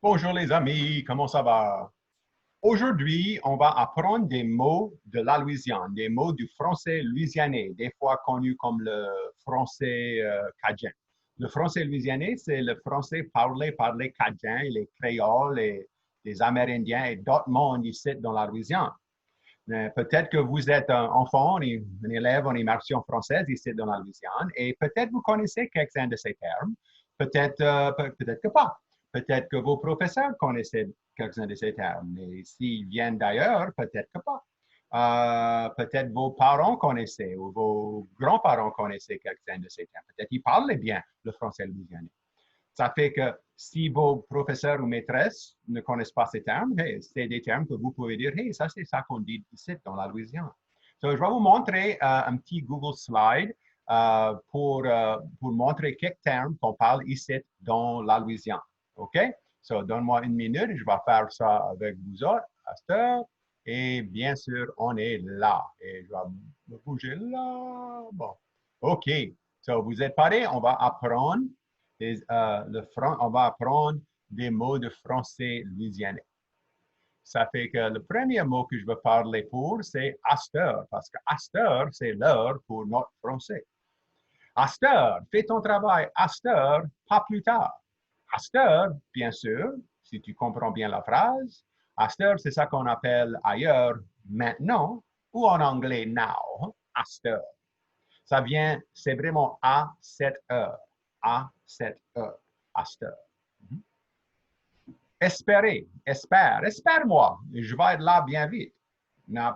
Bonjour les amis, comment ça va? Aujourd'hui, on va apprendre des mots de la Louisiane, des mots du français louisianais, des fois connu comme le français cajun. Le français louisianais, c'est le français parlé par les Cajuns, les Créoles, les Amérindiens et d'autres mondes ici dans la Louisiane. Peut-être que vous êtes un enfant, un élève en immersion française ici dans la Louisiane, et peut-être vous connaissez quelques-uns de ces termes, peut-être que pas. Peut-être que vos professeurs connaissaient quelques-uns de ces termes, mais s'ils viennent d'ailleurs, peut-être que pas. Peut-être vos parents connaissaient ou vos grands-parents connaissaient quelques-uns de ces termes. Peut-être qu'ils parlaient bien le français louisianais. Ça fait que si vos professeurs ou maîtresses ne connaissent pas ces termes, hey, c'est des termes que vous pouvez dire, hey, ça c'est ça qu'on dit ici dans la Louisiane. So, je vais vous montrer un petit Google Slide pour montrer quelques termes qu'on parle ici dans la Louisiane. OK? So, donne-moi une minute, je vais faire ça avec vous autres à cette heure. Et bien sûr, on est là. Et je vais me bouger là. Bon. OK. So, vous êtes prêts? On va apprendre on va apprendre des mots de français louisianais. Ça fait que le premier mot que je veux parler pour, c'est Astor, parce que Astor, c'est l'heure pour notre français. Astor, fais ton travail. Astor, pas plus tard. Astor, bien sûr, si tu comprends bien la phrase, Astor, c'est ça qu'on appelle ailleurs maintenant, ou en anglais now, Astor. Ça vient, c'est vraiment à cette heure. À cette heure. Astor. Espérez, espère-moi, je vais être là bien vite.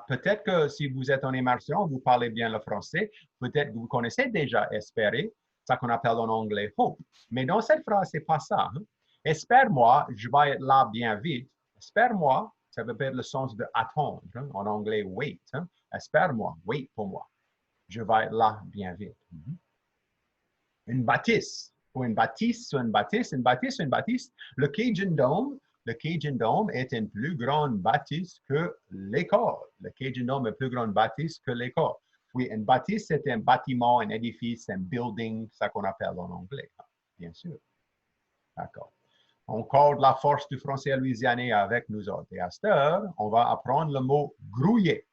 Peut-être que si vous êtes en immersion, vous parlez bien le français, peut-être que vous connaissez déjà espérer, ça qu'on appelle en anglais hope. Mais dans cette phrase, c'est pas ça. Hein? Espère-moi, je vais être là bien vite. Espère-moi, ça veut dire le sens de attendre. Hein? En anglais, wait. Hein? Espère-moi, wait pour moi. Je vais être là bien vite. Une bâtisse, ou une bâtisse, ou une bâtisse, une bâtisse, une bâtisse. Le Cajun Dome est une plus grande bâtisse que l'école. Le Cajun Dome est une plus grande bâtisse que l'école. Oui, une bâtisse, c'est un bâtiment, un édifice, un building, ça qu'on appelle en anglais, bien sûr. D'accord. Encore de la force du français louisianais avec nous autres. Et à cette heure, on va apprendre le mot grouiller.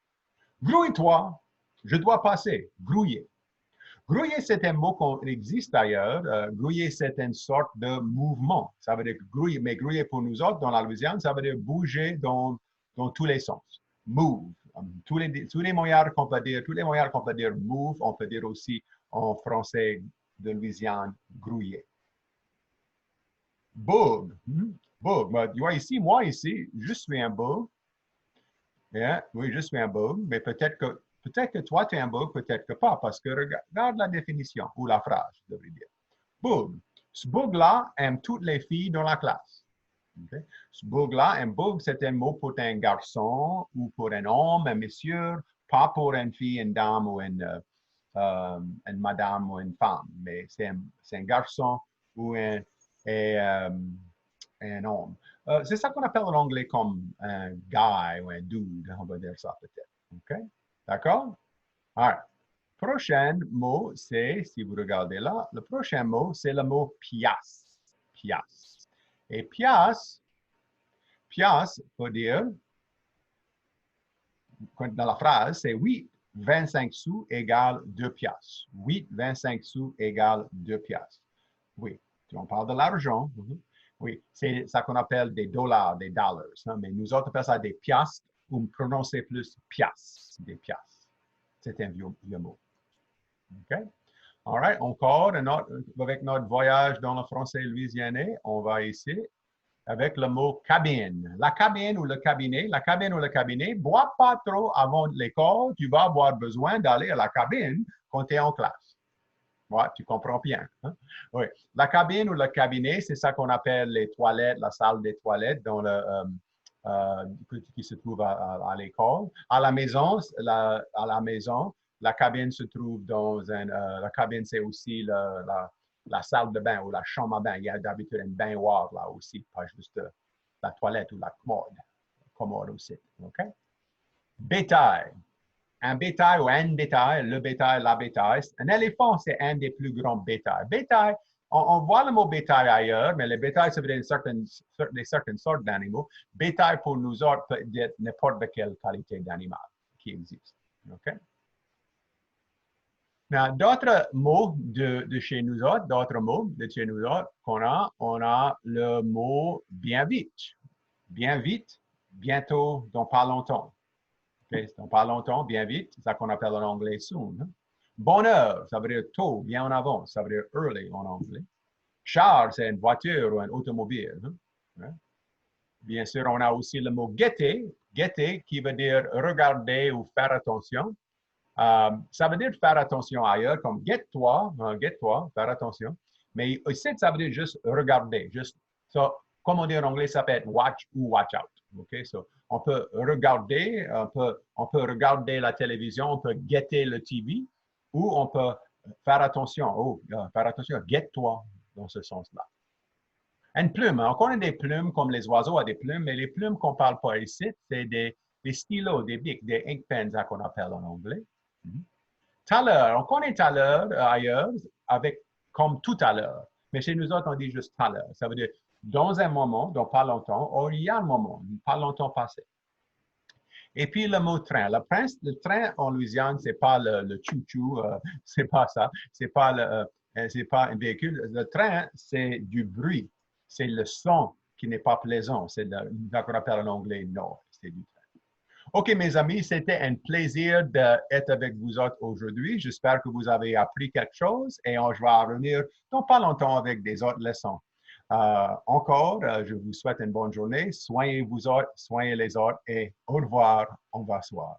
Grouille-toi, je dois passer, grouiller. Grouiller, c'est un mot qui existe ailleurs. Grouiller, c'est une sorte de mouvement. Ça veut dire grouiller, mais grouiller pour nous autres, dans la Louisiane, ça veut dire bouger dans tous les sens. Move. Tous les moyens qu'on peut dire, tous les moyens qu'on peut dire move, on peut dire aussi en français de Louisiane, grouiller. Bug. Bug. Tu vois ici, moi ici, je suis un bug. Yeah, oui, je suis un bug, mais peut-être que toi, tu es un bug, peut-être que pas, parce que regarde la définition, ou la phrase, je devrais dire. Bug. Ce bug-là aime toutes les filles dans la classe. Okay? Ce bug-là, un bug, c'est un mot pour un garçon ou pour un homme, un monsieur, pas pour une fille, une dame ou une madame ou une femme, mais c'est un garçon ou un homme. C'est ça qu'on appelle en anglais comme un guy ou un dude, on va dire ça peut-être. OK? D'accord? Alors, prochain mot, c'est, si vous regardez là, le prochain mot, c'est le mot pièce. Pièce. Et pièce veut dire, dans la phrase, c'est 8, 25 sous égale 2 piastres. 8, 25 sous égale 2 piastres. Oui, on parle de l'argent. Oui, c'est ça qu'on appelle des dollars, des dollars. Hein, mais nous autres, appelons ça des piastres, ou prononcer plus piastres, des piastres. C'est un vieux mot. OK? All right, encore avec notre voyage dans le français louisianais, on va ici avec le mot cabine. La cabine ou le cabinet, bois pas trop avant l'école, tu vas avoir besoin d'aller à la cabine quand tu es en classe. Ouais, tu comprends bien. Hein? Oui. La cabine ou le cabinet, c'est ça qu'on appelle les toilettes, la salle des toilettes qui se trouve à l'école. À la maison, la cabine se trouve la cabine, c'est aussi la salle de bain ou la chambre à bain. Il y a d'habitude un baignoire là aussi, pas juste la toilette ou la commode aussi. OK? Bétail. Un bétail ou un bétail, le bétail, la bétail. Un éléphant, c'est un des plus grands bétails. Bétail, on voit le mot bétail ailleurs, mais le bétail, ça veut dire certaines sortes d'animaux. Bétail, pour nous autres, peut être n'importe quelle qualité d'animal qui existe. OK? D'autres mots de chez nous autres, on a le mot bien vite. Bien vite, bientôt, dans pas longtemps. Okay? Dans pas longtemps, bien vite, c'est ça qu'on appelle en anglais soon. Hein? Bonne heure, ça veut dire tôt, bien en avance, ça veut dire early en anglais. Char, c'est une voiture ou un automobile. Hein? Bien sûr, on a aussi le mot guetter, qui veut dire regarder ou faire attention. Ça veut dire faire attention ailleurs, comme guette-toi, faire attention. Mais ici, ça veut dire juste regarder. So, comme on dit en anglais, ça peut être watch ou watch out. Okay? So, on peut regarder, on peut regarder la télévision, on peut guetter le TV, ou on peut faire attention. Guette-toi dans ce sens-là. Une plume, on connaît des plumes comme les oiseaux ont des plumes, mais les plumes qu'on ne parle pas ici, c'est des stylos, des bics, des ink pens, ça qu'on appelle en anglais. Tout à l'heure, on connaît tout à l'heure ailleurs avec comme tout à l'heure. Mais chez nous autres, on dit juste tout à l'heure. Ça veut dire dans un moment, dans pas longtemps, ou il y a un moment, pas longtemps passé. Et puis le mot train. Le train en Louisiane, c'est pas le chou-chou, c'est pas ça. C'est pas un véhicule. Le train, c'est du bruit. C'est le son qui n'est pas plaisant. C'est ce qu'on appelle en anglais noise. C'est du train. OK, mes amis, c'était un plaisir d'être avec vous autres aujourd'hui. J'espère que vous avez appris quelque chose et je vais revenir dans pas longtemps avec des autres leçons. Encore, je vous souhaite une bonne journée. Soignez vous autres, soignez les autres et au revoir. On va se voir.